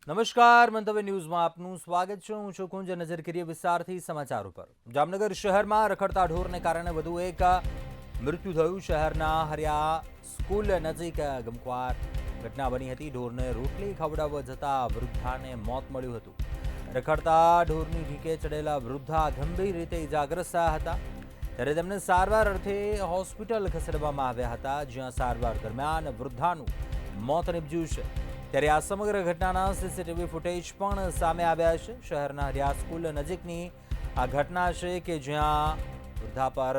નમસ્કાર, મંતવ્ય ન્યૂઝમાં આપનું સ્વાગત છે। હું છું કુંજ। નજર કરીએ વિસ્તારથી સમાચારો પર। જામનગર શહેરમાં રખડતા ઢોરને કારણે વધુ એક મૃત્યુ થયું। શહેરના હરિયા સ્કૂલ નજીક ગમખ્વાર ઘટના બની હતી। ઢોરને રોટલી ખવડાવવા જતા વૃદ્ધાને મોત મળ્યું હતું। રખડતા ઢોરની ઢીંકે ચડેલા વૃદ્ધા ગંભીર રીતે ઇજાગ્રસ્ત થયા હતા, ત્યારે તેમને સારવાર અર્થે હોસ્પિટલ ખસેડવામાં આવ્યા હતા, જ્યાં સારવાર દરમિયાન વૃદ્ધાનું મોત નીપજ્યું છે। ત્યારે આ સમગ્ર ઘટનાના સીસીટીવી ફૂટેજ પણ સામે આવ્યા છે। શહેરના હરિયા સ્કૂલ નજીકની આ ઘટના છે કે જ્યાં વૃદ્ધા પર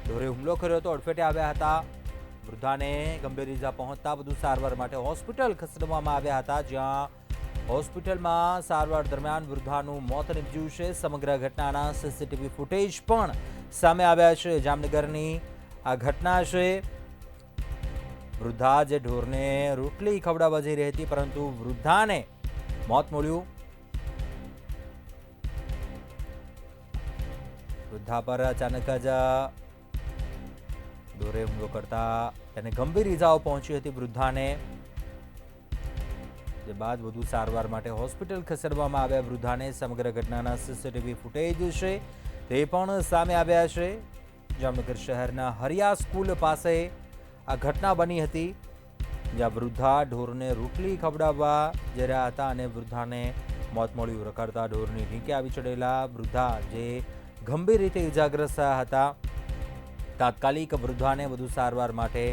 ઢોરે હુમલો કર્યો હતો, અડફેટે આવ્યા હતા। વૃદ્ધાને ગંભીર ઇજા પહોંચતા વધુ સારવાર માટે હોસ્પિટલ ખસેડવામાં આવ્યા હતા, જ્યાં હોસ્પિટલમાં સારવાર દરમિયાન વૃદ્ધાનું મોત નીપજ્યું છે। સમગ્ર ઘટનાના સીસીટીવી ફૂટેજ પણ સામે આવ્યા છે। જામનગરની આ ઘટના છે। વૃદ્ધા જે ઢોરને રોટલી ખવડાવવા જઈ રહી હતી, પરંતુ વૃદ્ધાને મોત મળ્યું। વૃદ્ધા પર અચાનક જ ઢોરે હુમલો કરતા તેને ગંભીર ઇજાઓ પહોંચી હતી વૃદ્ધાને, જે બાદ વધુ સારવાર માટે હોસ્પિટલ ખસેડવામાં આવ્યા વૃદ્ધાને। સમગ્ર ઘટનાના સીસીટીવી ફૂટેજ છે તે પણ સામે આવ્યા છે। જામનગર શહેરના હરિયા સ્કૂલ પાસે આ ઘટના બની હતી, જ્યાં વૃદ્ધા ઢોરને રોટલી ખવડાવવા જઈ રહ્યા હતા અને વૃદ્ધાને મોત મળ્યું। રખડતા ઢોરની ઢીંકે આવી ચડેલા વૃદ્ધા જે ગંભીર રીતે ઇજાગ્રસ્ત થયા હતા, તાત્કાલિક વૃદ્ધાને વધુ સારવાર માટે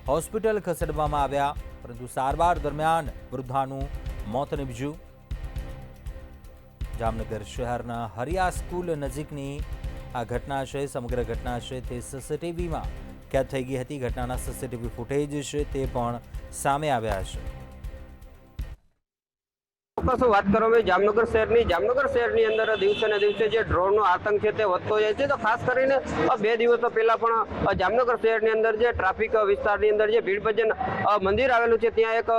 હોસ્પિટલ ખસેડવામાં આવ્યા, પરંતુ સારવાર દરમિયાન વૃદ્ધાનું મોત નીપજ્યું। જામનગર શહેરના હરિયા સ્કૂલ નજીકની આ ઘટના છે। સમગ્ર ઘટના છે તે સીસીટીવીમાં કેદ થઈ ગઈ હતી। ઘટનાના સીસીટીવી ફૂટેજ છે તે પણ સામે આવ્યા છે। ચોક્કસ વાત કરવામાં જામનગર શહેરની અંદર દિવસે ને દિવસે જે ડ્રોનનો આતંક છે તે વધતો જાય છે। તો ખાસ કરીને 2 દિવસો પહેલા પણ જામનગર શહેરની અંદર જે ટ્રાફિક વિસ્તારની અંદર જે ભીડ ભજન મંદિર આવેલું છે, ત્યાં એક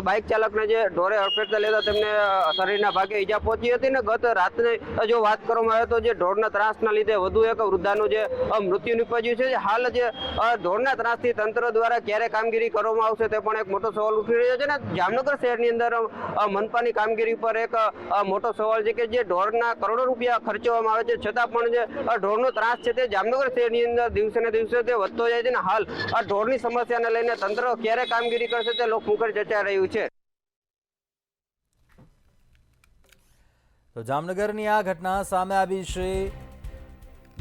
બાઇક ચાલકને જે ઢોરે અડફેટે લેતા તેમને શરીરના ભાગે ઈજા પહોંચી હતી। ને ગત રાતને જો વાત કરવામાં આવે તો જે ઢોરના ત્રાસના લીધે વધુ એક વૃદ્ધાનું જે મૃત્યુ નીપજ્યું છે। હાલ જે ઢોરના ત્રાસથી તંત્ર દ્વારા ક્યારે કામગીરી કરવામાં આવશે તે પણ એક મોટો સવાલ ઉઠી રહ્યો છે। ને જામનગર શહેરની અંદર મનપાની કામગીરી પર એક મોટો સવાલ છે કે જે ઢોરના કરોડો રૂપિયા ખર્ચવામાં આવે છે, છતાં પણ જે ઢોરનો ત્રાસ છે તે જામનગર શહેરની અંદર દિવસે ને દિવસે તે વધતો જાય છે। ને હાલ આ ઢોરની સમસ્યાને લઈને તંત્ર ક્યારે કામગીરી કરશે તે લોકમુખર ચર્ચાઈ રહ્યું છે। તો જામનગરની આ ઘટના સામે આવી છે,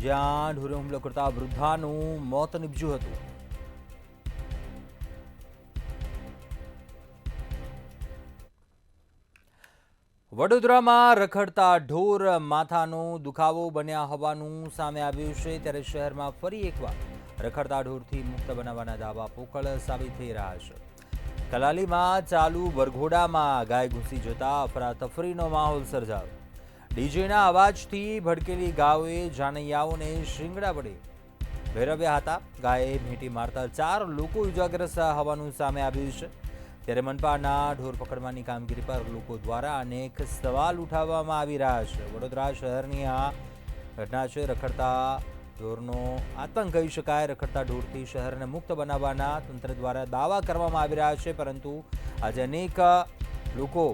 જ્યાં ઢોરે હુમલો કરતા વૃદ્ધાનું મોત નીપજ્યું હતું। વડોદરામાં રખડતા ઢોર માથાનો દુખાવો બન્યા હોવાનું સામે આવ્યું છે, ત્યારે શહેરમાં ફરી એકવાર રખડતા ઢોરથી મુક્ત બનાવવાના દાવા પોકળ સાબિત થઈ રહ્યા છે। કલાલીમાં ચાલુ વરઘોડામાં ગાય ઘૂસી જતા અફરાતફરીનો માહોલ સર્જાયો। ડીજેના અવાજથી ભડકેલી ગાયોએ જાનૈયાઓને શિંગડા વડે ભેરવ્યા હતા। ગાયે ભેટી મારતા 4 લોકો ઇજાગ્રસ્ત હોવાનું સામે આવ્યું છે। ત્યારે મનપાના ઢોર પકડવાની કામગીરી પર લોકો દ્વારા અનેક સવાલ ઉઠાવવામાં આવી રહ્યા છે। વડોદરા શહેરની આ ઘટના છે। રખડતા ઢોરનો આતંક કહી શકાય। રખડતા ઢોરથી શહેરને મુક્ત બનાવવાના તંત્ર દ્વારા દાવા કરવામાં આવી રહ્યા છે, પરંતુ આજે અનેક લોકો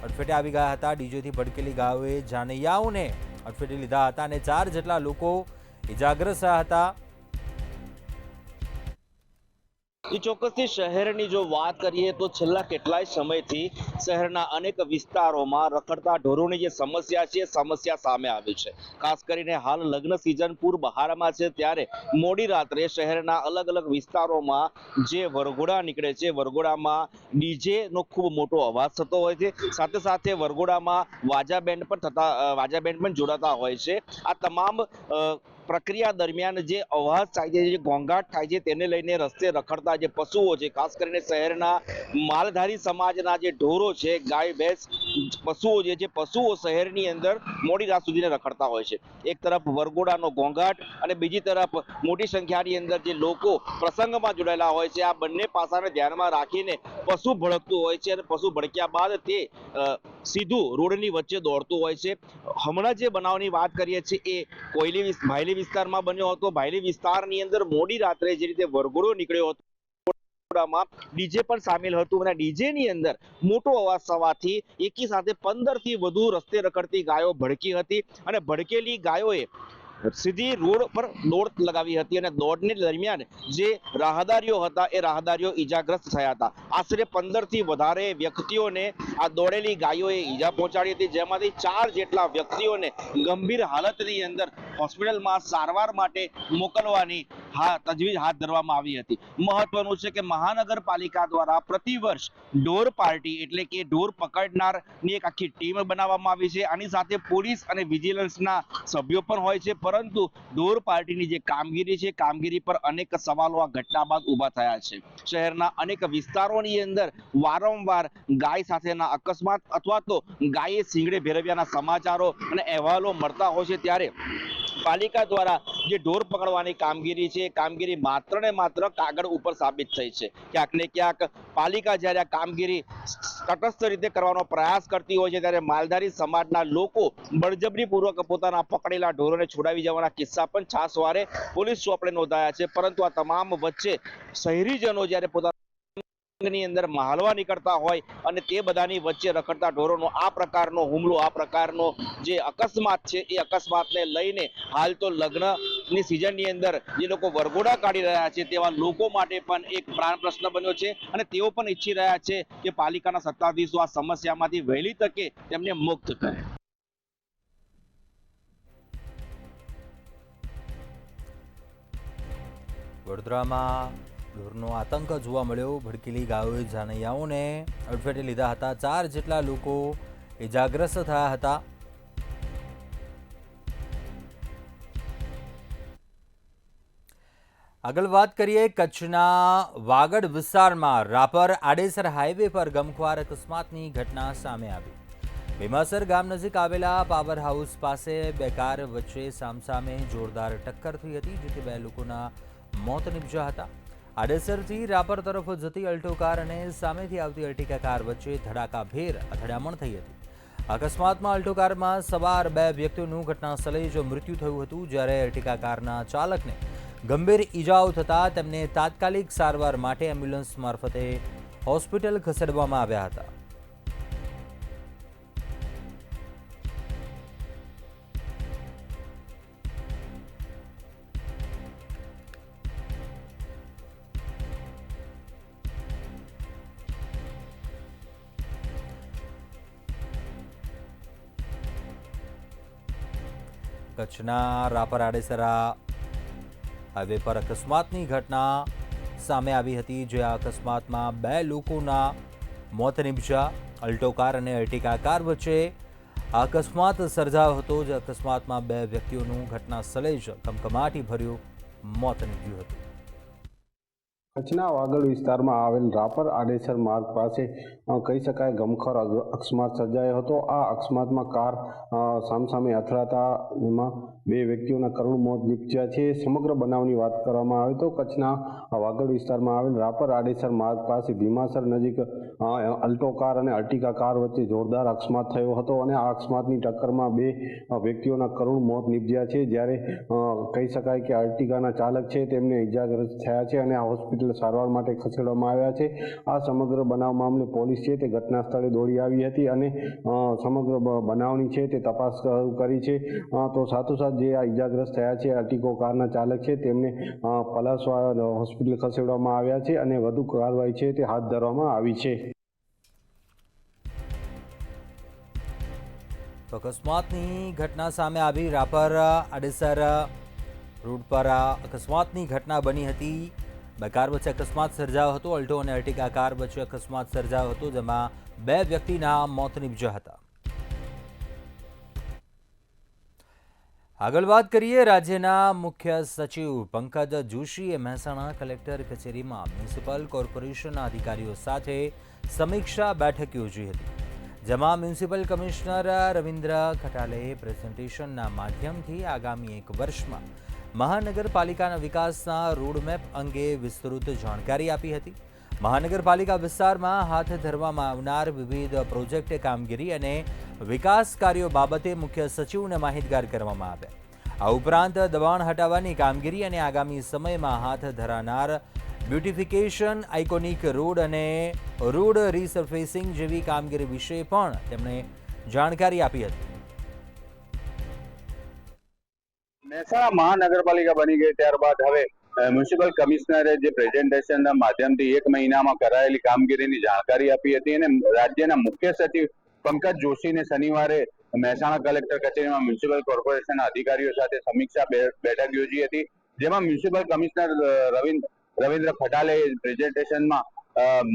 અડફેટે આવી ગયા હતા। ડીજેથી ભડકેલી ગાયોએ જાનૈયાઓને અડફેટે લીધા હતા અને 4 જેટલા લોકો ઇજાગ્રસ્ત હતા। ચોક્કસથી શહેરની જો વાત કરીએ તો છેલ્લા કેટલાય સમયથી શહેરના અનેક વિસ્તારોમાં રખડતા ઢોરોની જે સમસ્યા છે, સમસ્યા સામે આવી છે। ખાસ કરીને હાલ લગ્ન સિઝન પૂર બહારમાં છે, ત્યારે મોડી રાત્રે શહેરના અલગ અલગ વિસ્તારોમાં જે વરઘોડા નીકળે છે, વરઘોડામાં ડીજેનો ખૂબ મોટો અવાજ થતો હોય છે, સાથે સાથે વરઘોડામાં વાજા બેન્ડ પણ જોડાતા હોય છે। આ તમામ પ્રક્રિયા દરમિયાન જે અવાજ થાય છે, જે ઘોંઘાટ થાય છે, તેને લઈને રસ્તે રખડતા જે પશુઓ છે, ખાસ કરીને શહેરના માલધારી સમાજના જે ઢોરો છે, ગાય ભેંસ પશુઓ જે પશુઓ શહેરની અંદર મોડી રાત સુધી રખડતા હોય છે। એક તરફ વરઘોડાનો ઘોંઘાટ અને બીજી તરફ મોટી સંખ્યાની અંદર જે લોકો પ્રસંગમાં જોડાયેલા હોય છે, આ બંને પાસાને ધ્યાનમાં રાખીને પશુ ભડકતું હોય છે અને પશુ ભડક્યા બાદ તે સીધું રોડની વચ્ચે દોડતું હોય છે। હમણાં જે બનાવની વાત કરીએ છીએ એ ભાયલી વિસ્તારમાં બન્યો હતો। ભાયલી વિસ્તારની અંદર મોડી રાત્રે જે રીતે વરઘોડો નીકળ્યો હતો, ડીજે પણ સામેલ હતું અને ડીજે ની અંદર મોટો અવાજ થવાથી એકી સાથે 15 થી વધુ રસ્તે રખડતી ગાયો ભડકી હતી અને ભડકેલી ગાયોએ સીધી રોડ પર દોડ લગાવી હતી અને દોડની દરમિયાન જે રાહદારીઓ હતા એ રાહદારીઓ ઈજાગ્રસ્ત થયા હતા. આશરે 15 થી વધારે વ્યક્તિઓને આ દોડેલી ગાયોએ ઈજા પહોંચાડી હતી, જેમાંથી 4 જેટલા વ્યક્તિઓને ગંભીર હાલતની અંદર હોસ્પિટલમાં સારવાર માટે મોકલવાની તજવીજ હાથ ધરવામાં આવી હતી. મહત્વનું છે કે મહાનગરપાલિકા દ્વારા પ્રતિવર્ષ ઢોર પાર્ટી એટલે કે ઢોર પકડનારની એક આખી ટીમ બનાવવામાં આવી છે. આની સાથે પોલીસ અને વિજિલન્સના સભ્યો પણ હોય છે, પરંતુ ઢોર પાર્ટીની જે કામગીરી છે કામગીરી પર અનેક સવાલો આ ઘટના બાદ ઉભા થયા છે. શહેરના અનેક વિસ્તારોની અંદર વારંવાર ગાય સાથેના અકસ્માત અથવા તો ગાયે શીંગડે ભેરવ્યાના સમાચારો અને અહેવાલો મળતા હોય છે, ત્યારે પાલિકા દ્વારા જે ઢોર પકડવાની કામગીરી છે કામગીરી માત્ર ને માત્ર કાગળ ઉપર સાબિત થઈ છે. ક્યાંક ને ક્યાંક પાલિકા જ્યારે આ કામગીરી તટસ્થ રીતે કરવાનો પ્રયાસ કરતી હોય છે ત્યારે માલધારી સમાજના લોકો બળજબરીપૂર્વક પોતાના પકડેલા ઢોરોને છોડાવી જવાના કિસ્સા પણ છાસવારે પોલીસ ચોપડે નોંધાયા છે. પરંતુ આ તમામ વચ્ચે શહેરીજનો જ્યારે પોતાના ની અંદર મહાલવા નીકળતા હોય અને તે બધાની વચ્ચે રખડતા ઢોરોનો આ પ્રકારનો હુમલો, આ પ્રકારનો જે અકસ્માત છે એ અકસ્માતને લઈને હાલ તો લગ્નની સિઝનની અંદર જે લોકો વરઘોડા કાઢી રહ્યા છે તેવા લોકો માટે પણ એક પ્રાણ પ્રશ્ન બન્યો છે અને તેઓ પણ ઈચ્છી રહ્યા છે કે પાલિકાના સત્તાધીશો આ સમસ્યામાંથી વહેલી તકે તેમને મુક્ત કરે. વડોદરામાં ઢોરનો આતંક જોવા મળ્યો. ભડકેલી ગાયોએ જાનૈયાઓને અડફેટે લીધા હતા. 4 જેટલા લોકો ઇજાગ્રસ્ત થયા હતા. આગળ વાત કરીએ કચ્છના વાગડ વિસ્તારમાં રાપર આડેસર હાઈવે પર ગમખ્વાર અકસ્માતની ઘટના સામે આવી. ભીમાસર ગામ નજીક આવેલા પાવર હાઉસ પાસે 2 કાર વચ્ચે સામસામે જોરદાર ટક્કર થઈ હતી, જેથી 2 લોકોના મોત નીપજ્યા હતા. આડેસરથી રાપર તરફ જતી અલ્ટો કાર અને સામેથી આવતી અર્ટિકા કાર વચ્ચે ધડાકાભેર અથડામણ થઈ હતી. અકસ્માતમાં અલ્ટો કારમાં સવાર 2 વ્યક્તિઓનું ઘટના સ્થળે જ મૃત્યુ થયું હતું, જ્યારે અર્ટિકા કારના ચાલકને ગંભીર ઈજાઓ થતાં તેમને તાત્કાલિક સારવાર માટે એમ્બ્યુલન્સ મારફતે હોસ્પિટલ ખસેડવામાં આવ્યા હતા. કચ્છના રાપર આડેસરા હાઈવે પર અકસ્માતની ઘટના સામે આવી હતી, જે આ અકસ્માતમાં 2 લોકોના મોત નીપજ્યા. અલ્ટો કાર અને અર્ટિકા કાર વચ્ચે અકસ્માત સર્જાયો હતો, જે અકસ્માતમાં 2 વ્યક્તિઓનું ઘટના સ્થળે જ કમકમાટી ભર્યું મોત નીપજ્યું હતું. કચ્છના વાગડ વિસ્તારમાં આવેલ રાપર આડેસર માર્ગ પાસે કહી શકાય ગમખ્વાર અકસ્માત સર્જાયો હતો. આ અકસ્માતમાં કાર સામસામે અથડાતા એમાં 2 વ્યક્તિઓના કરુણ મોત નીપજ્યા છે. સમગ્ર બનાવની વાત કરવામાં આવે તો કચ્છના વાગડ વિસ્તારમાં આવેલ રાપર આડેસર માર્ગ પાસે ભીમાસર નજીક અલ્ટો કાર અને અર્ટિકા કાર વચ્ચે જોરદાર અકસ્માત થયો હતો અને આ અકસ્માતની ટક્કરમાં 2 વ્યક્તિઓના કરુણ મોત નીપજ્યા છે, જ્યારે કહી શકાય કે અર્ટિકાના ચાલક છે તેમને ઇજાગ્રસ્ત થયા છે અને આ હોસ્પિટલ સારવાર માટે ખસેડવામાં આવ્યા છે. આ સમગ્ર બનાવ મામલે પોલીસ છે તે ઘટના સ્થળે દોડી આવી હતી અને સમગ્ર બનાવની છે તે તપાસ કરી છે. તો સાથોસાથ જે આ ઇજાગ્રસ્ત થયા છે અર્ટિકો કારના ચાલક છે તેમને પલાસવા હોસ્પિટલ ખસેડવામાં આવ્યા છે અને વધુ કાર્યવાહી છે તે હાથ ધરવામાં આવી છે. અકસ્માતની ઘટના સામે આવી. રાપર આડેસર રોડ પર અકસ્માતની ઘટના બની હતી. 2 કાર વચ્ચે અકસ્માત સર્જાયો હતો. અલ્ટો અને અર્ટિકા કાર વચ્ચે અકસ્માત સર્જાયો હતો, જેમાં 2 વ્યક્તિના મોત નીપજ્યા હતા. આગળ વાત કરીએ રાજ્યના મુખ્ય સચિવ પંકજ જોશીએ મહેસાણા કલેક્ટર કચેરીમાં મ્યુનિસિપલ કોર્પોરેશનના અધિકારીઓ સાથે સમીક્ષા બેઠક યોજી હતી, જેમાં મ્યુનિસિપલ કમિશનર રવિન્દ્ર ખટાલે પ્રેઝન્ટેશનના માધ્યમથી આગામી 1 વર્ષમાં મહાનગરપાલિકાના વિકાસના રોડમેપ અંગે વિસ્તૃત જાણકારી આપી હતી. મહાનગરપાલિકા વિસ્તારમાં હાથ ધરવામાં આવનાર વિવિધ પ્રોજેક્ટ કામગીરી અને વિકાસ કાર્યો બાબતે મુખ્ય સચિવને માહિતગાર કરવામાં આવ્યા. આ ઉપરાંત દબાણ હટાવવાની કામગીરી અને આગામી સમયમાં હાથ ધરાનાર બ્યુટિફિકેશન, આઇકોનિક રોડ અને રોડ રીસર્ફેસિંગ જેવી કામગીરી વિશે પણ તેમણે જાણકારી આપી હતી. મહેસાણા મહાનગરપાલિકા બની ગઈ ત્યારબાદ હવે મ્યુનિસિપલ કમિશનરે જે પ્રેઝન્ટેશનના માધ્યમથી 1 મહિનામાં કરાયેલી કામગીરીની જાણકારી આપી હતી અને રાજ્યના મુખ્ય સચિવ પંકજ જોશીને શનિવારે મહેસાણા કલેક્ટર કચેરીમાં મ્યુનિસિપલ કોર્પોરેશનના અધિકારીઓ સાથે સમીક્ષા બેઠક યોજી હતી, જેમાં મ્યુનિસિપલ કમિશનર રવિન્દ્ર ખટાલે પ્રેઝન્ટેશનમાં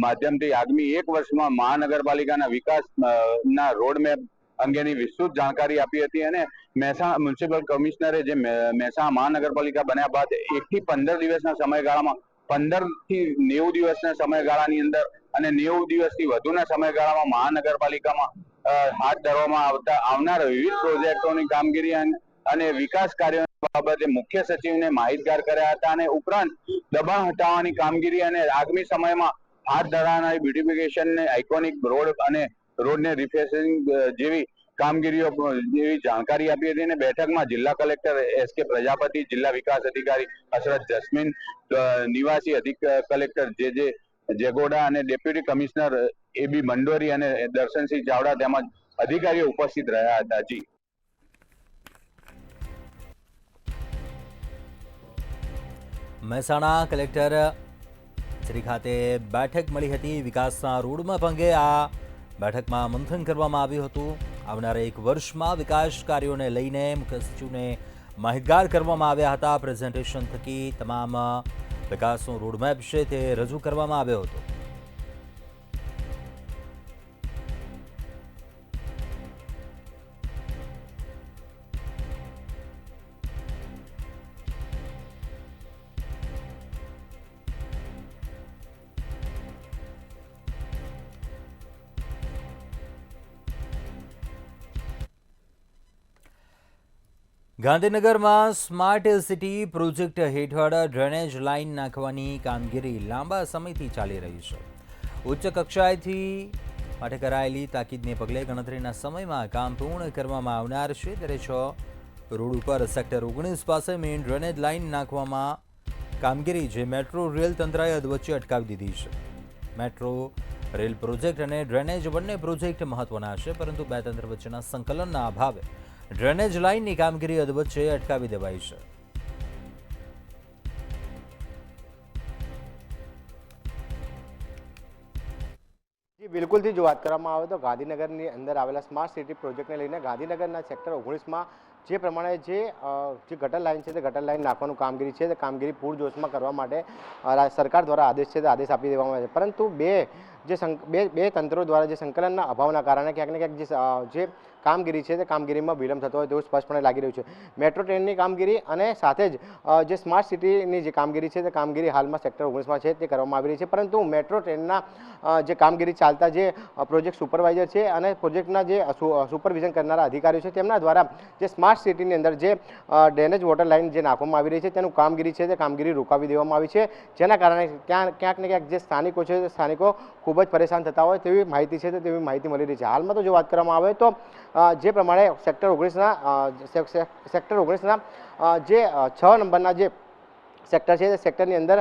માધ્યમથી આગામી 1 વર્ષમાં મહાનગરપાલિકાના વિકાસના રોડમેપ અંગેની વિસ્તૃત જાણકારી આપી હતી અને મહેસાણા મ્યુનિસિપલ કમિશનરે જે મહેસાણા મહાનગરપાલિકા બન્યા બાદ 1 થી 15 દિવસના સમયગાળામાં 15 થી 90 દિવસના સમયગાળાની અંદર અને 90 દિવસથી વધુના સમયગાળામાં મહાનગરપાલિકામાં હાથ ધરવામાં આવનાર વિવિધ પ્રોજેક્ટોની કામગીરી અને વિકાસ કાર્યો બાબતે મુખ્ય સચિવને માહિતગાર કર્યા હતા અને ઉપરાંત દબાણ હટાવવાની કામગીરી અને આગામી સમયમાં હાથ ધરાનારી બ્યુટિફિકેશનને આઇકોનિક રોડ અને રોડને રિફેસિંગ જેવી કામગીરીઓ જેવી જાણકારી આપી હતી અને બેઠકમાં જિલ્લા કલેક્ટર એસ.કે. પ્રજાપતિ, જિલ્લા વિકાસ અધિકારી હસરત જસ્મીન, નિવાસી અધિક કલેક્ટર જે જેગોડા અને ડેપ્યુટી કમિશનર એ.બી. મંડોરી અને દર્શનસિંહ ચાવડા તેમજ અધિકારીઓ ઉપસ્થિત રહ્યા હતા. જી. મહેસાણા કલેક્ટર શ્રી ખાતે બેઠક મળી હતી. વિકાસના રોડમેપ અંગે આ બેઠકમાં મંથન કરવામાં આવ્યું હતું. આવનારા 1 વર્ષમાં વિકાસ કાર્યોને લઈને મુખ્ય સચિવને માહિતગાર કરવામાં આવ્યા હતા. પ્રેઝન્ટેશન થકી તમામ વિકાસનો રોડમેપ છે તે રજૂ કરવામાં આવ્યો હતો. ગાંધીનગરમાં સ્માર્ટ સિટી પ્રોજેક્ટ હેઠળ ડ્રેનેજ લાઇન નાખવાની કામગીરી લાંબા સમયથી ચાલી રહી છે. ઉચ્ચ કક્ષાએથી માટે કરાયેલી તાકીદને પગલે ગણતરીના સમયમાં કામ પૂર્ણ કરવામાં આવનાર છે. ત્યારે 6 રોડ ઉપર સેક્ટર 19 પાસે મેઇન ડ્રેનેજ લાઇન નાખવામાં કામગીરી જે મેટ્રો રેલ તંત્રએ અધવચ્ચે અટકાવી દીધી છે. મેટ્રો રેલ પ્રોજેક્ટ અને ડ્રેનેજ બંને પ્રોજેક્ટ મહત્વના છે, પરંતુ બે તંત્ર વચ્ચેના સંકલનના અભાવે ડ્રેનેજ લાઇનની કામગીરી અધવચ્ચે અટકાવી દેવાઈ છે. બિલકુલથી જો વાત કરવામાં આવે તો ગાંધીનગરની અંદર આવેલા સ્માર્ટ સિટી પ્રોજેક્ટને લઈને ગાંધીનગરના સેક્ટર 19માં જે પ્રમાણે જે ગટર લાઇન છે તે ગટર લાઇન નાખવાનું કામગીરી છે તે કામગીરી પૂરજોશમાં કરવા માટે સરકાર દ્વારા આદેશ છે તે આદેશ આપી દેવામાં આવે છે, પરંતુ બે તંત્રો દ્વારા જે સંકલનના અભાવના કારણે ક્યાંક ને ક્યાંક જે કામગીરી છે તે કામગીરીમાં વિલંબ થતો હોય તેવું સ્પષ્ટપણે લાગી રહ્યું છે. મેટ્રો ટ્રેનની કામગીરી અને સાથે જ જે સ્માર્ટ સિટીની જે કામગીરી છે તે કામગીરી હાલમાં સેક્ટર 19માં છે તે કરવામાં આવી રહી છે, પરંતુ મેટ્રો ટ્રેનના જે કામગીરી ચાલતા જે પ્રોજેક્ટ સુપરવાઇઝર છે અને પ્રોજેક્ટના જે સુપરવિઝન કરનારા અધિકારીઓ છે તેમના દ્વારા જે સ્માર્ટ સિટીની અંદર જે ડ્રેનેજ વોટર લાઇન જે નાખવામાં આવી રહી છે તેનું કામગીરી છે તે કામગીરી રોકાવી દેવામાં આવી છે, જેના કારણે ક્યાંક ને ક્યાંક જે સ્થાનિકો છે તે સ્થાનિકો ખૂબ જ પરેશાન થતા હોય તેવી માહિતી છે તેવી માહિતી મળી રહી છે. હાલમાં તો જો વાત કરવામાં આવે તો જે પ્રમાણે સેક્ટર 19ના જે 6 નંબરના જે સેક્ટર છે તે સેક્ટરની અંદર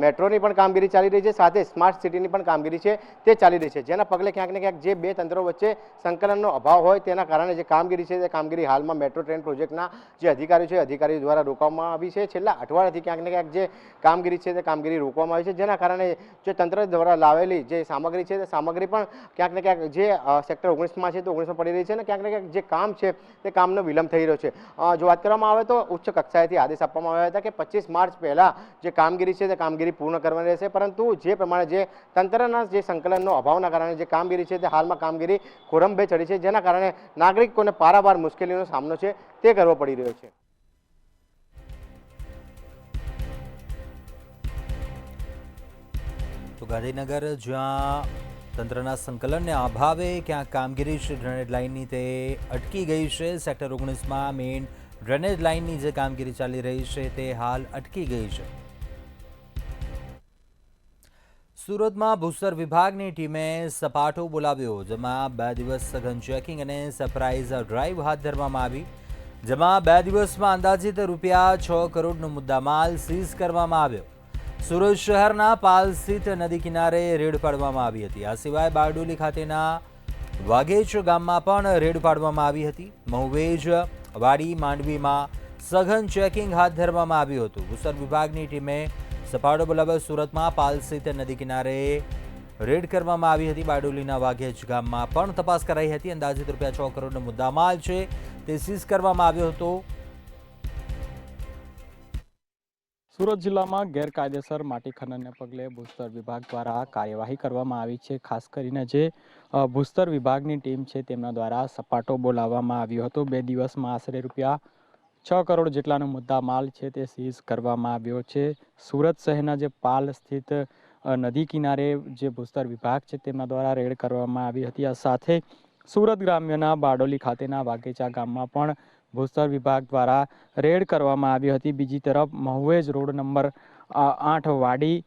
મેટ્રોની પણ કામગીરી ચાલી રહી છે, સાથે સ્માર્ટ સિટીની પણ કામગીરી છે તે ચાલી રહી છે, જેના પગલે ક્યાંક ને ક્યાંક જે બે તંત્રો વચ્ચે સંકલનનો અભાવ હોય તેના કારણે જે કામગીરી છે તે કામગીરી હાલમાં મેટ્રો ટ્રેન પ્રોજેક્ટના જે અધિકારીઓ છે અધિકારીઓ દ્વારા રોકવામાં આવી છે. છેલ્લા અઠવાડિયાથી ક્યાંક ને ક્યાંક જે કામગીરી છે તે કામગીરી રોકવામાં આવી છે, જેના કારણે જે તંત્ર દ્વારા લાવેલી જે સામગ્રી છે તે સામગ્રી પણ ક્યાંક ને ક્યાંક જે સેક્ટર 19માં છે તો 19માં પડી રહી છે અને ક્યાંક ને ક્યાંક જે કામ છે તે કામનો વિલંબ થઈ રહ્યો છે. જો વાત કરવામાં આવે તો ઉચ્ચ કક્ષાએથી આદેશ આપવામાં આવ્યા હતા કે 25 માર્ચ પહેલા જે કામગીરી છે તે કામગીરી પૂર્ણ કરવાની રહેશે, પરંતુ જે પ્રમાણે જે તંત્રના જે સંકલનનો અભાવના કારણે જે કામગીરી છે તે હાલમાં કામગીરી ખોરંભે ચડી છે, જેના કારણે નાગરિકોને પારાવાર મુશ્કેલીનો સામનો છે તે કરવો પડી રહ્યો છે. તો ગાંધીનગર જ્યાં તંત્રના સંકલનને અભાવે ક્યાંક કામગીરી છે ડ્રેનેજ લાઇનની તે અટકી ગઈ છે. સેક્ટર 19માં મેઇન ડ્રેનેજ લાઇનની જે કામગીરી ચાલી રહી છે તે હાલ અટકી ગઈ છે. સુરતમાં ભૂસ્તર વિભાગની ટીમે સપાટો બોલાવ્યો, જેમાં 2 દિવસ સઘન ચેકિંગ અને સરપ્રાઇઝ ડ્રાઈવ હાથ ધરવામાં આવી, જેમાં 2 દિવસમાં અંદાજિત રૂપિયા 6 કરોડનો મુદ્દામાલ સીઝ કરવામાં આવ્યો. સુરત શહેરના પાલ સ્થિત નદી કિનારે રેડ પાડવામાં આવી હતી. આ સિવાય બારડોલી ખાતેના વાઘેજ ગામમાં પણ રેડ પાડવામાં આવી હતી. મહુવેજ, વાડી, માંડવીમાં સઘન ચેકિંગ હાથ ધરવામાં આવ્યું હતું. ભૂસ્તર વિભાગની ટીમે સપાટો બોલાવવા સુરતમાં પાલ સ્થિત નદી કિનારે રેડ કરવામાં આવી હતી. બારડોલીના વાઘેજ ગામમાં પણ તપાસ કરાઈ હતી. અંદાજિત ₹6 કરોડનો મુદ્દામાલ છે તે સીઝ કરવામાં આવ્યો હતો. સુરત જિલ્લામાં ગેરકાયદેસર માટી ખનનને પગલે ભૂસ્તર વિભાગ દ્વારા કાર્યવાહી કરવામાં આવી છે. ખાસ કરીને જે ભૂસ્તર વિભાગની ટીમ છે તેમના દ્વારા સપાટો બોલાવવામાં આવ્યો હતો. 2 દિવસમાં આશરે ₹6 કરોડ જેટલાનો મુદ્દામાલ છે તે સીઝ કરવામાં આવ્યો છે. સુરત શહેરના જે પાલ સ્થિત નદી કિનારે જે ભૂસ્તર વિભાગ છે તેમના દ્વારા રેડ કરવામાં આવી હતી. આ સાથે સુરત ગ્રામ્યના બારડોલી ખાતેના વાઘેચા ગામમાં પણ ભૂસ્તર વિભાગ દ્વારા રેડ કરવામાં આવી હતી. બીજી તરફ મહુવેજ રોડ નંબર 8 વાડી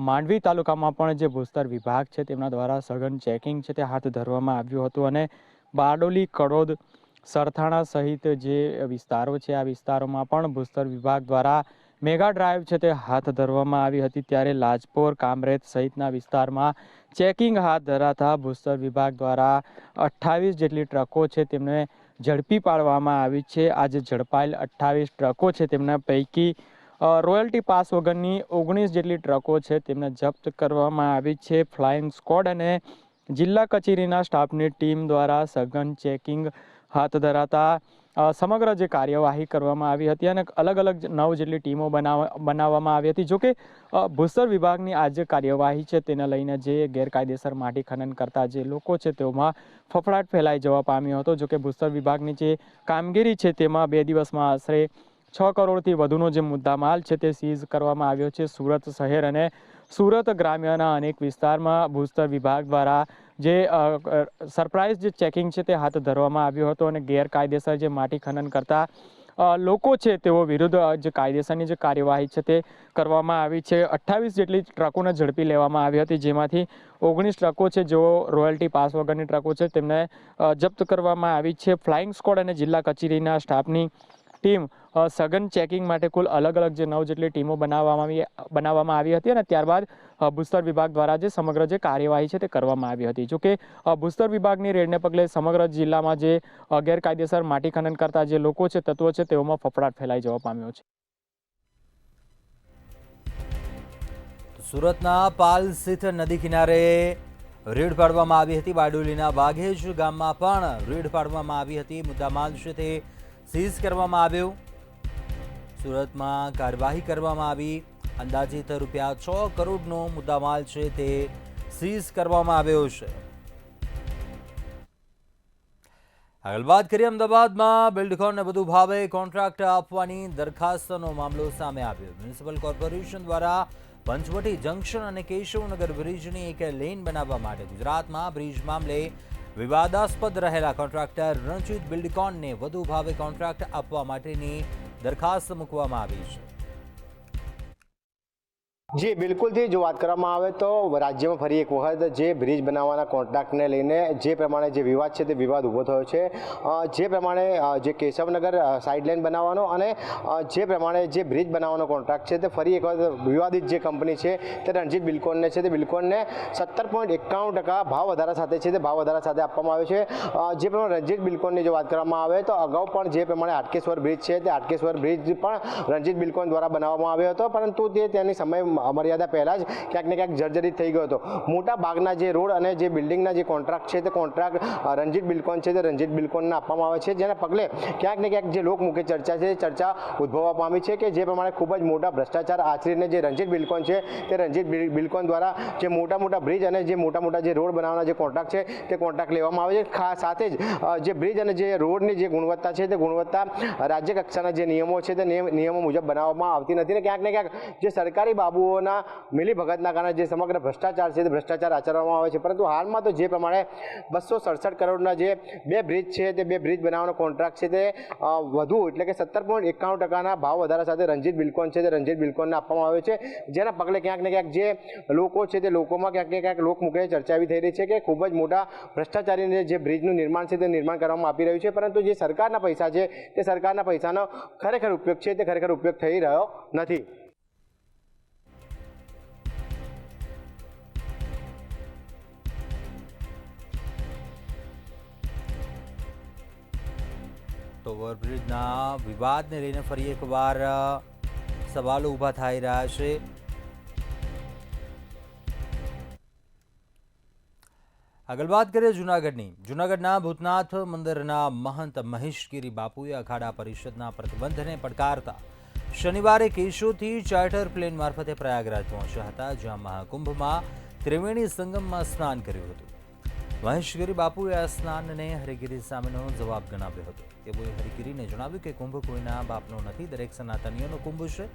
માંડવી તાલુકામાં પણ જે ભૂસ્તર વિભાગ છે તેમના દ્વારા સઘન ચેકિંગ છે તે હાથ ધરવામાં આવ્યું હતું અને બારડોલી, કડોદ, સરથાણા સહિત જે વિસ્તારો છે આ વિસ્તારોમાં પણ ભૂસ્તર વિભાગ દ્વારા મેગા ડ્રાઈવ છે તે હાથ ધરવામાં આવી હતી. ત્યારે લાજપોર, કામરેજ સહિતના વિસ્તારમાં ચેકિંગ હાથ ધરાતા ભૂસ્તર વિભાગ દ્વારા 28 જેટલી ટ્રકો છે તેમને ઝડપી પાડવામાં આવી છે. આજે ઝડપાયેલ 28 ટ્રકો છે તેમના પૈકી રોયલ્ટી પાસ વગરની 19 જેટલી ટ્રકો છે તેમને જપ્ત કરવામાં આવી છે. ફ્લાઇંગ સ્ક્વોડ અને જિલ્લા કચેરીના સ્ટાફની ટીમ દ્વારા સઘન ચેકિંગ હાથ ધરાતા સમગ્ર જે કાર્યવાહી કરવામાં આવી હતી અને અલગ અલગ 9 જેટલી ટીમો બનાવવામાં આવી હતી. જોકે ભૂસ્તર વિભાગની આ જે કાર્યવાહી છે તેને લઈને જે ગેરકાયદેસર માટી ખનન કરતા જે લોકો છે તેઓમાં ફફડાટ ફેલાઈ જવા પામ્યો હતો. જોકે ભૂસ્તર વિભાગની જે કામગીરી છે તેમાં 2 દિવસમાં આશરે 6 કરોડથી વધુનો જે મુદ્દામાલ છે તે સીઝ કરવામાં આવ્યો છે. સુરત શહેર અને સુરત ગ્રામ્યના અનેક વિસ્તારમાં ભૂસ્તર વિભાગ દ્વારા જે સરપ્રાઇઝ જે ચેકિંગ છે તે હાથ ધરવામાં આવ્યો હતો અને ગેરકાયદેસર જે માટી ખનન કરતા લોકો છે તેઓ વિરુદ્ધ જે કાયદેસરની જે કાર્યવાહી છે તે કરવામાં આવી છે. 28 જેટલી ટ્રકોને ઝડપી લેવામાં આવી હતી, જેમાંથી 19 ટ્રકો છે જેઓ રોયલ્ટી પાસ વગરની ટ્રકો છે તેમને જપ્ત કરવામાં આવી છે. ફ્લાઇંગ સ્ક્વોડ અને જિલ્લા કચેરીના સ્ટાફની ટીમ સઘન ચેકિંગ માટે કુલ અલગ અલગ જે 9 જેટલી ટીમો બનાવવામાં આવી હતી અને ત્યારબાદ ભૂસ્તર વિભાગ દ્વારા જે સમગ્ર જે કાર્યવાહી છે તે કરવામાં આવી હતી. જોકે ભૂસ્તર વિભાગની રેડને પગલે સમગ્ર જિલ્લામાં જે ગેરકાયદેસર માટી ખનન કરતા જે લોકો છે, તત્વો છે, તેઓમાં ફફડાટ ફેલાઈ જવા પામ્યો છે. સુરતના પાલ સ્થિત નદી કિનારે રેડ પાડવામાં આવી હતી. બારડોલીના વાઘેજ ગામમાં પણ રેડ પાડવામાં આવી હતી. મુદ્દામાલ છે તે સીઝ કરવામાં આવ્યો. સુરતમાં કાર્યવાહી કરવામાં આવી. અંદાજિત ₹6 કરોડનો મુદ્દામાલ છે તે સીઝ કરવામાં આવ્યો છે. આગળ વાત કરીએ અમદાવાદમાં બિલ્ડકોનને વધુ ભાવે કોન્ટ્રાક્ટ આપવાની દરખાસ્તનો મામલો સામે આવ્યો. મ્યુનિસિપલ કોર્પોરેશન દ્વારા પંચવટી જંકશન અને કેશવનગર બ્રિજની એક લેન બનાવવા માટે ગુજરાતમાં બ્રિજ મામલે વિવાદાસ્પદ રહેલા કોન્ટ્રાક્ટર રણજીત બિલ્ડકોનને વધુ ભાવે કોન્ટ્રાક્ટ આપવા માટેની દરખાસ્ત મૂકવામાં આવી છે. જી બિલકુલથી જો વાત કરવામાં આવે તો રાજ્યમાં ફરી એક વખત જે બ્રિજ બનાવવાના કોન્ટ્રાક્ટને લઈને જે પ્રમાણે જે વિવાદ છે તે વિવાદ ઊભો થયો છે. જે પ્રમાણે જે કેશવનગર સાઇડલાઇન બનાવવાનો અને જે પ્રમાણે જે બ્રિજ બનાવવાનો કોન્ટ્રાક્ટ છે તે ફરી એક વખત વિવાદિત જે કંપની છે તે રણજીત બિલ્ડકોનને છે તે બિલ્ડકોનને 17.91% ભાવ વધારા સાથે છે તે ભાવ વધારા સાથે આપવામાં આવ્યો છે. જે પ્રમાણે રણજીત બિલ્ડકોનની જો વાત કરવામાં આવે તો અગાઉ પણ જે પ્રમાણે હાટકેશ્વર બ્રિજ છે તે હાટકેશ્વર બ્રિજ પણ રણજીત બિલ્ડકોન દ્વારા બનાવવામાં આવ્યો હતો, પરંતુ તે તેની સમય મર્યાદા પહેલાં જ ક્યાંક ને ક્યાંક જર્જરિત થઈ ગયો હતો. મોટા ભાગના જે રોડ અને જે બિલ્ડિંગના જે કોન્ટ્રાક્ટ છે તે કોન્ટ્રાક્ટ રણજીત બિલ્ડકોન છે તે રણજીત બિલ્ડકોનને આપવામાં આવે છે, જેના પગલે ક્યાંક ને ક્યાંક જે લોકમુખે ચર્ચા છે ચર્ચા ઉદ્ભવવા પામી છે કે જે પ્રમાણે ખૂબ જ મોટા ભ્રષ્ટાચાર આચરીને જે રણજીત બિલ્ડકોન છે તે રણજીત બિલ્ડકોન દ્વારા જે મોટા બ્રિજ અને જે મોટા જે રોડ બનાવવાના જે કોન્ટ્રાક્ટ છે તે કોન્ટ્રાક્ટ લેવામાં આવે છે. સાથે જ જે બ્રિજ અને જે રોડની જે ગુણવત્તા છે તે ગુણવત્તા રાજ્ય કક્ષાના જે નિયમો છે તે નિયમો મુજબ બનાવવામાં આવતી નથી ને ક્યાંક ને ક્યાંક જે સરકારી બાબુઓના મિલીભગતના કારણે જે સમગ્ર ભ્રષ્ટાચાર છે તે ભ્રષ્ટાચાર આચરવામાં આવે છે. પરંતુ હાલમાં તો જે પ્રમાણે 267 કરોડના જે 2 બ્રિજ છે તે 2 બ્રિજ બનાવવાનો કોન્ટ્રાક્ટ છે તે વધુ એટલે કે 17.91%ના ભાવ વધારા સાથે રણજીત બિલ્ડકોન છે તે રણજીત બિલ્ડકોનને આપવામાં આવ્યો છે, જેના પગલે ક્યાંક ને ક્યાંક જે લોકો છે તે લોકોમાં ક્યાંક ને ક્યાંક લોકમુખે ચર્ચા એવી થઈ રહી છે કે ખૂબ જ મોટા ભ્રષ્ટાચારીને જે બ્રિજનું નિર્માણ છે તે નિર્માણ કરવામાં આપી રહ્યું છે, પરંતુ જે સરકારના પૈસા છે તે સરકારના પૈસાનો ખરેખર ઉપયોગ છે તે ખરેખર ઉપયોગ થઈ રહ્યો નથી. તો ઓવરબ્રિજના વિવાદને લઈને ફરી એકવાર સવાલો ઊભા થઈ રહ્યા છે. આગળ વાત કરીએ જૂનાગઢની. જૂનાગઢના ભૂતનાથ મંદિરના મહંત મહેશગીરી બાપુએ અખાડા પરિષદના પ્રતિબંધને પડકારતા શનિવારે કેશોદથી ચાર્ટર પ્લેન મારફતે પ્રયાગરાજ પહોંચ્યા હતા, જ્યાં મહાકુંભમાં ત્રિવેણી સંગમમાં સ્નાન કર્યું હતું. મહેશગીરી બાપુએ આ સ્નાનને હરિગીરી સામેનો જવાબ ગણાવ્યો હતો. તેઓએ હરિગીરીને જણાવ્યું કે કુંભ કોઈના બાપનો નથી, દરેક સનાતનીઓનો કુંભ છે.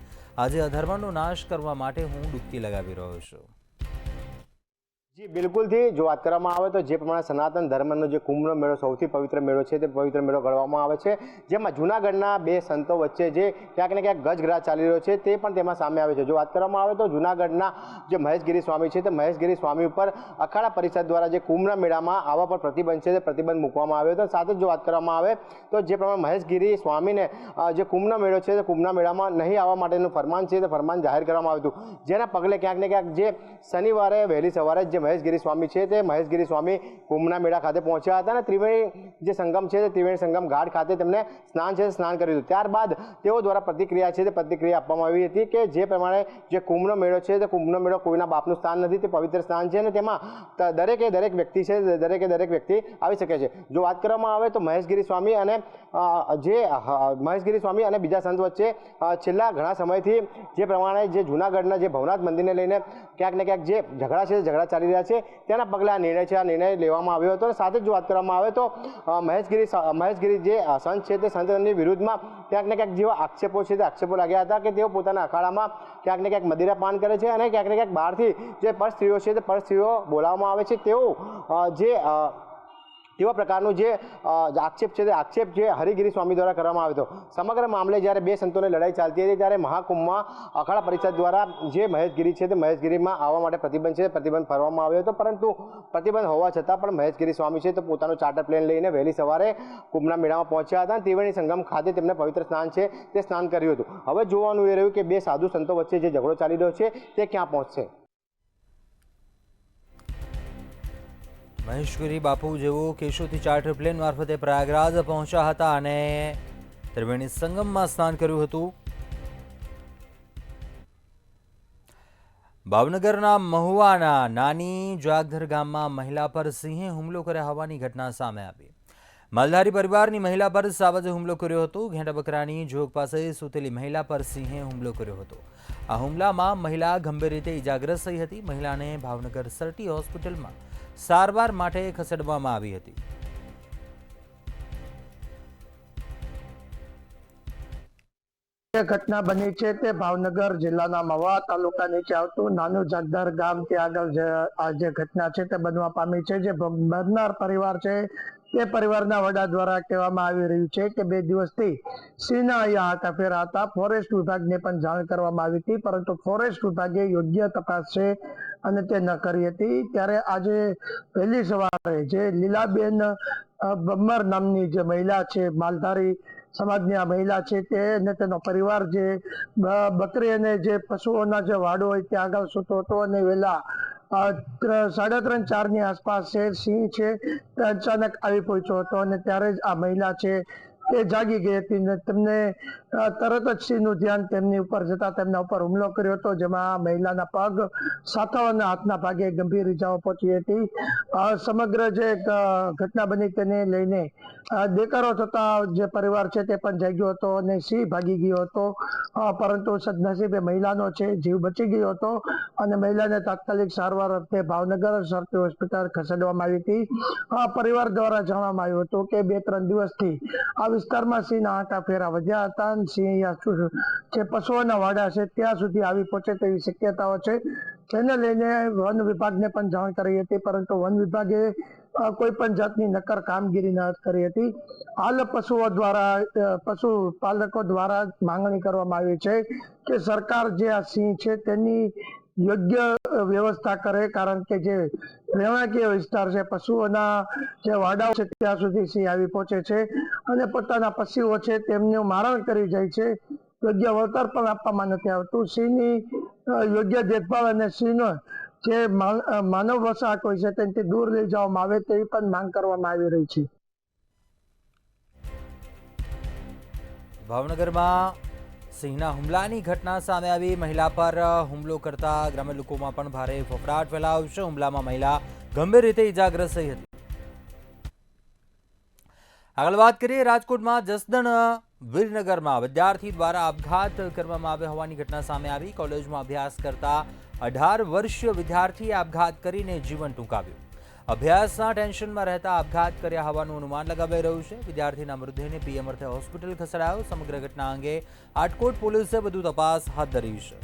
આજે અધર્મનો નાશ કરવા માટે હું ડૂબકી લગાવી રહ્યો છું. જી બિલકુલથી જો વાત કરવામાં આવે તો જે પ્રમાણે સનાતન ધર્મનો જે કુંભનો મેળો સૌથી પવિત્ર મેળો છે તે પવિત્ર મેળો ગણવામાં આવે છે, જેમાં જૂનાગઢના બે સંતો વચ્ચે જે ક્યાંક ને ક્યાંક ગજગ્રાહ ચાલી રહ્યો છે તે પણ તેમાં સામે આવે છે. જો વાત કરવામાં આવે તો જૂનાગઢના જે મહેશગીરી સ્વામી છે તે મહેશગીરી સ્વામી ઉપર અખાડા પરિષદ દ્વારા જે કુંભના મેળામાં આવવા પર પ્રતિબંધ છે તે પ્રતિબંધ મૂકવામાં આવ્યો હતો. સાથે જ જો વાત કરવામાં આવે તો જે પ્રમાણે મહેશગીરી સ્વામીને જે કુંભનો મેળો છે તે કુંભના મેળામાં નહીં આવવા માટેનું ફરમાન છે તે ફરમાન જાહેર કરવામાં આવ્યું હતું, જેના પગલે ક્યાંક ને ક્યાંક જે શનિવારે વહેલી સવારે જે મહેશગીરી સ્વામી છે તે મહેશગીરી સ્વામી કુંભના મેળા ખાતે પહોંચ્યા હતા અને ત્રિવેણી જે સંગમ છે તે ત્રિવેણી સંગમ ઘાટ ખાતે તેમને સ્નાન છે સ્નાન કર્યું હતું. ત્યારબાદ તેઓ દ્વારા પ્રતિક્રિયા છે તે પ્રતિક્રિયા આપવામાં આવી હતી કે જે પ્રમાણે જે કુંભનો મેળો છે તે કુંભનો મેળો કોઈના બાપનું સ્થાન નથી, તે પવિત્ર સ્થાન છે અને તેમાં દરેક વ્યક્તિ છે દરેક વ્યક્તિ આવી શકે છે. જો વાત કરવામાં આવે તો મહેશગીરી સ્વામી અને બીજા સંત વચ્ચે છેલ્લા ઘણા સમયથી જે પ્રમાણે જે જૂનાગઢના જે ભવનાથ મંદિરને લઈને ક્યાંક ને ક્યાંક જે ઝઘડા ચાલી રહ્યા છે તેના પગલે આ નિર્ણય લેવામાં આવ્યો હતો. સાથે જ જો વાત કરવામાં આવે તો મહેશગીરી જે સંત છે તે સંતની વિરુદ્ધમાં ક્યાંક ને ક્યાંક જેવા આક્ષેપો છે તે આક્ષેપો લાગ્યા હતા કે તેઓ પોતાના અખાડામાં ક્યાંક ને ક્યાંક મદિરાપાન કરે છે અને ક્યાંક ને ક્યાંક બહારથી જે પરસ્ત્રીઓ છે તે પરસ્ત્રીઓ બોલાવવામાં આવે છે. તેવા પ્રકારનું જે આક્ષેપ છે તે આક્ષેપ જે હરિગીરી સ્વામી દ્વારા કરવામાં આવ્યો હતો. સમગ્ર મામલે જ્યારે બે સંતોની લડાઈ ચાલતી હતી ત્યારે મહાકુંભમાં અખાડા પરિષદ દ્વારા જે મહેશગીરી છે તે મહેશગીરીમાં આવવા માટે પ્રતિબંધ ફરવામાં આવ્યો હતો, પરંતુ પ્રતિબંધ હોવા છતાં પણ મહેશગીરી સ્વામી છે તો પોતાનું ચાર્ટર પ્લેન લઈને વહેલી સવારે કુંભના મેળામાં પહોંચ્યા હતા અને ત્રિવેણી સંગમ ખાતે તેમને પવિત્ર સ્નાન છે તે સ્નાન કર્યું હતું. હવે જોવાનું એ રહ્યું કે બે સાધુ સંતો વચ્ચે જે ઝઘડો ચાલી રહ્યો છે તે ક્યાં પહોંચશે. મહેશગીરી બાપુ જેઓ કેશોદથી ચાર્ટર પ્લેન મારફતે પ્રયાગરાજ પહોંચ્યા હતા અને ત્રિવેણી સંગમમાં સ્નાન કર્યું હતું. ભાવનગરના મહુવાના નાની જાગધર ગામમાં મહિલા પર સિંહે હુમલો કર્યા હોવાની ઘટના સામે આવી. માલધારી પરિવારની મહિલા પર સાવજે હુમલો કર્યો હતો. ઘેંટા બકરાની જોગ પાસે સૂતેલી મહિલા પર સિંહે હુમલો કર્યો હતો. આ હુમલામાં મહિલા ગંભીર રીતે ઇજાગ્રસ્ત થઈ હતી. મહિલાને ભાવનગર સરટી હોસ્પિટલમાં સારવાર માટે ખસેડવામાં આવી હતી. જે ઘટના બની છે તે ભાવનગર જિલ્લાના મહુવા તાલુકા નીચે આવતું નાનું જાગદાર ગામ ત્યાં આગળ આ જે ઘટના છે તે બનવા પામી છે. જે મરનાર પરિવાર છે તે પરિવારના વડા દ્વારા કહેવામાં આવી રહ્યું છે કે 2 દિવસથી સિંહના અહીંયા આંટાફેરા હતા. ફોરેસ્ટ વિભાગને પણ જાણ કરવામાં આવી હતી, પરંતુ ફોરેસ્ટ વિભાગે યોગ્ય તપાસ છે અને તે ન કરી હતી. ત્યારે આજે વહેલી સવારે જે લીલાબેન બમ્મર નામની જે મહિલા છે, માલધારી સમાજની આ મહિલા છે, તે અને તેનો પરિવાર જે બકરી અને જે પશુઓના જે વાડો હોય ત્યાં આગળ સૂતો હતો અને વહેલા 3:30-4 ની આસપાસ છે સિંહ છે તે અચાનક આવી પહોંચ્યો હતો અને ત્યારે જ આ મહિલા છે તે જાગી ગઈ હતી ને તેમને તરત જ સિંહનું ધ્યાન તેમની ઉપર જતા તેમના ઉપર હુમલો કર્યો હતો, જેમાં મહિલાના પગ, સાથવ અને હાથના ભાગે ગંભીર ઇજાઓ પહોંચી હતી. સમગ્ર જે ઘટના બની તેને લઈને દેકારો થતા જે પરિવાર છે તે પણ જાગ્યો હતો અને સિંહ ભાગી ગયો હતો, પરંતુ સદનસીબે મહિલાનો છે જીવ બચી ગયો હતો અને મહિલાને તાત્કાલિક સારવાર અર્થે ભાવનગર સરટી હોસ્પિટલ ખસેડવામાં આવી હતી. પરિવાર દ્વારા જાણવામાં આવ્યું હતું કે 2-3 દિવસથી આ વિસ્તારમાં સિંહના આંટાફેરા વધ્યા હતા. સિંહ જે પશુઓના વાડા છે ત્યાં સુધી આવી પહોંચે તેવી શક્યતાઓ છે, જેને લઈને વન વિભાગને પણ જાણ કરી હતી, પરંતુ વન વિભાગે કોઈ પણ જાતની નક્કર કામગીરી ન કરી હતી. હાલ પશુપાલકો દ્વારા માંગણી કરવામાં આવી છે કે સરકાર જે આ સિંહ છે તેની યોગ્ય વ્યવસ્થા કરે, કારણ કે જે રહેણાંકીય વિસ્તાર છે, પશુઓના જે વાડાઓ છે ત્યાં સુધી સિંહ આવી પહોંચે છે અને પોતાના પશુઓ છે તેમનું મારણ કરી જાય છે. યોગ્ય વળતર પણ આપવામાં નથી આવતું. સિંહની યોગ્ય દેખભાળ અને સિંહનો જે માનવ વસાહત હોય છે તેનાથી દૂર લઈ જવામાં આવે તેવી પણ માંગ કરવામાં આવી રહી છે. ભાવનગરમાં સિંહના હુમલાની ઘટના સામે આવી. મહિલા પર હુમલો કરતા ગ્રામ્ય લોકોમાં પણ ભારે ફફડાટ ફેલાયો છે. હુમલામાં મહિલા ગંભીર રીતે ઇજાગ્રસ્ત થઈ હતી. આગળ વાત કરીએ, રાજકોટમાં જસદણ વીરનગરમાં વિદ્યાર્થી દ્વારા આપઘાત કરવામાં આવ્યો હોવાની ઘટના સામે આવી. કોલેજમાં અભ્યાસ કરતા 18 વર્ષીય વિદ્યાર્થીએ આપઘાત કરીને જીવન ટૂંકાવ્યું. અભ્યાસના ટેન્શનમાં રહેતા આપઘાત કર્યા હોવાનું અનુમાન લગાવાઈ રહ્યું છે. વિદ્યાર્થીના મૃતદેહને પીએમ અર્થે હોસ્પિટલ ખસેડાયો. સમગ્ર ઘટના અંગે આટકોટ પોલીસે વધુ તપાસ હાથ ધરી છે.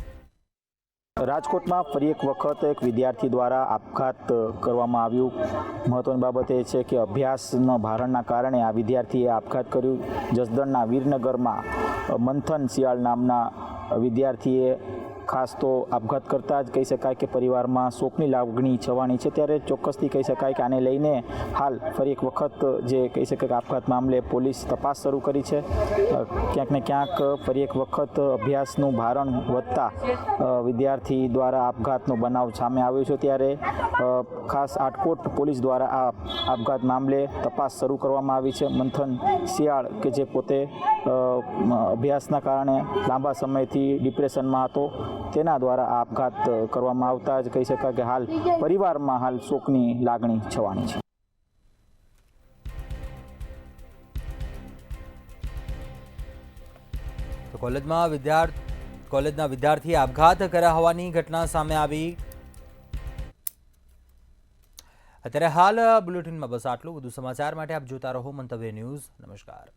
રાજકોટમાં ફરી એક વખત એક વિદ્યાર્થી દ્વારા આપઘાત કરવામાં આવ્યું. મહત્વની બાબત એ છે કે અભ્યાસના ભારણના કારણે આ વિદ્યાર્થીએ આપઘાત કર્યું. જસદણના વીરનગરમાં મંથન શિયાળ નામના વિદ્યાર્થીએ ખાસ તો આપઘાત કરતાં જ કહી શકાય કે પરિવારમાં શોકની લાગણી છવાણી છે. ત્યારે ચોક્કસથી કહી શકાય કે આને લઈને હાલ ફરી એક વખત જે કહી શકાય કે આપઘાત મામલે પોલીસ તપાસ શરૂ કરી છે. ક્યાંક ને ક્યાંક ફરી એક વખત અભ્યાસનું ભારણ વધતા વિદ્યાર્થી દ્વારા આપઘાતનો બનાવ સામે આવ્યો છે. ત્યારે ખાસ આટકોટ પોલીસ દ્વારા આ આપઘાત મામલે તપાસ શરૂ કરવામાં આવી છે. મંથન શિયાળ કે જે પોતે અભ્યાસના કારણે લાંબા સમયથી ડિપ્રેશનમાં હતો, તેના દ્વારા આ આપઘાત કરવામાં આવતા જ કહી શકાય કે હાલ પરિવારમાં હાલ શોકની લાગણી છવાણી છે. તો કોલેજના વિદ્યાર્થીએ આપઘાત કર્યા હોવાની ઘટના સામે આવી. અત્યારે હાલ બુલેટિનમાં બસ આટલું. વધુ સમાચાર માટે આપ જોતા રહો મંતવ્ય ન્યૂઝ. નમસ્કાર.